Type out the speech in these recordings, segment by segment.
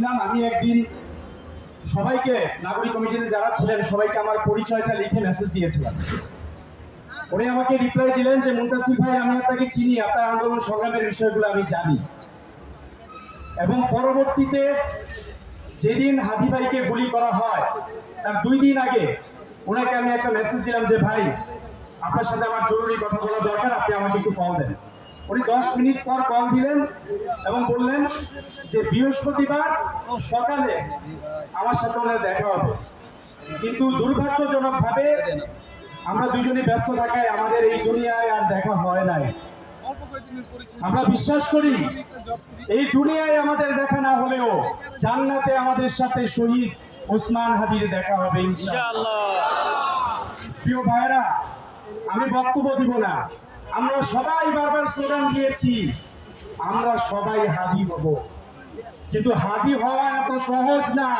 বলছিলাম, আমি একদিন সবাইকে, নাগরিক কমিটিতে যারা ছিলেন সবাইকে আমার পরিচয়টা লিখে মেসেজ দিয়েছিলাম। উনি আমাকে রিপ্লাই দিলেন যে মুনতাসির ভাই, আমি আপনাকে চিনি, আপনার আন্দোলন সংগ্রামের বিষয়গুলো আমি জানি। এবং পরবর্তীতে যেদিন হাদি ভাইকে গুলি করা হয় তার 2 দিন আগে ওনাকে আমি একটা মেসেজ দিলাম যে ভাই, আপনার সাথে আমার জরুরি কথা বলা দরকার, আপনি আমাকে একটু কল দেন। উনি 10 মিনিট পর কল দিলেন এবং বললেন যে বৃহস্পতিবার সকালে আমার সাথে ওনার দেখা হবে। কিন্তু দুর্ভাগ্যজনকভাবে আমরা দুজনে ব্যস্ত থাকায় আমাদের এই দুনিয়ায় আর দেখা হয় নাই। আমরা বিশ্বাস করি এই দুনিয়ায় আমাদের দেখা না হলেও জান্নাতে আমাদের সাথে শহীদ ওসমান হাদির দেখা হবে ইনশাআল্লাহ। প্রিয় ভাইরা, আমি বক্তব্য দিব না। আমরা সবাই বারবার স্লোগান দিয়েছি, আমরা সবাই হাদি হব, কিন্তু হাদি হওয়া এত সহজ না।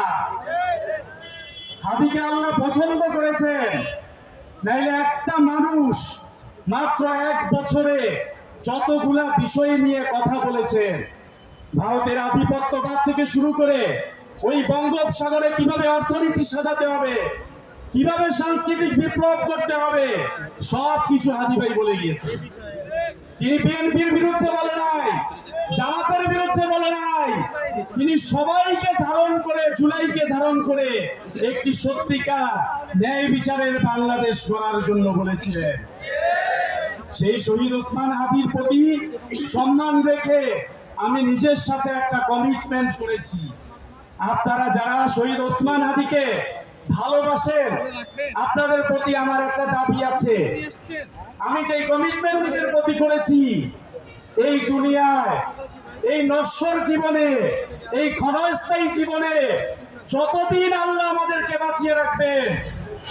হাদিকে আল্লাহ পছন্দ করেছেন, নাইলে একটা মানুষ মাত্র 1 বছরে যতগুলা বিষয় নিয়ে কথা বলেছেন, ভারতের আধিপত্যবাদ থেকে শুরু করে ওই বঙ্গোপসাগরে কিভাবে অর্থনীতি সাজাতে হবে, কিভাবে সাংস্কৃতিক বিপ্লব করতে হবে, সবকিছু হাদি ভাই বলে গিয়েছে। তিনি বিএনপির বিরুদ্ধে বলে নাই, জামাতের বিরুদ্ধে বলে নাই, তিনি সবাইকে ধারণ করে, জুলাইকে ধারণ করে একটি সত্যিকার ন্যায় বিচারের বাংলাদেশ গড়ার জন্য বলেছিলেন। সেই শহীদ ওসমান হাদির প্রতি সম্মান রেখে আমি নিজের সাথে একটা কমিটমেন্ট করেছি। আপনারা যারা শহীদ ওসমান হাদিকে ভালোবাসেন, আপনাদের প্রতি আমার একটা দাবি আছে। আমি যে কমিটমেন্ট নিজের প্রতি করেছি, এই দুনিয়ায়, এই নশ্বর জীবনে, এই ক্ষণস্থায়ী জীবনে যতদিন আল্লাহ আমাদেরকে বাঁচিয়ে রাখবেন,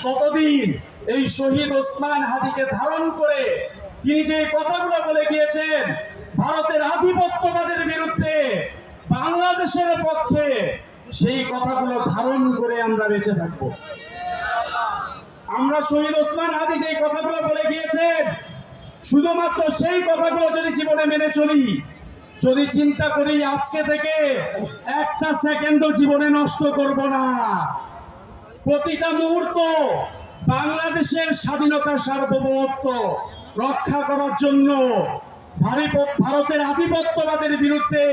ততদিন এই শহীদ ওসমান হাদিকে ধারণ করে তিনি যে কথাগুলো বলে গিয়েছেন, ভারতের আধিপত্যবাদের বিরুদ্ধে বাংলাদেশের পক্ষে, সেই কথাগুলো ধারণ করে আমরা বেঁচে থাকবো। আমরা শহীদ ওসমান হাদি যে কথাগুলো বলে গিয়েছেন, শুধুমাত্র সেই কথাগুলো যদি জীবনে মেনে চলি, যদি চিন্তা করি আজকে থেকে একটা সেকেন্ডও জীবনে নষ্ট করব না, প্রতিটা মুহূর্ত বাংলাদেশের স্বাধীনতা সার্বভৌমত্ব রক্ষা করার জন্য ভারতের আধিপত্যবাদের বিরুদ্ধে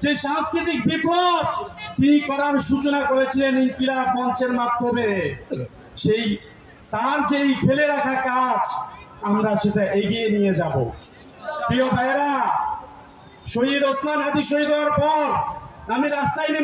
যে সাংস্কৃতিক বিপ্লব তিনি করার সূচনা করেছিলেন ইনকিলাব মঞ্চের মাধ্যমে, সেই তার যেই ফেলে রাখা কাজ আমরা সেটা এগিয়ে নিয়ে যাব। প্রিয় ভাইয়েরা, শহীদ ওসমান হাদি শহীদ হওয়ার পর আমি রাস্তায় নেমে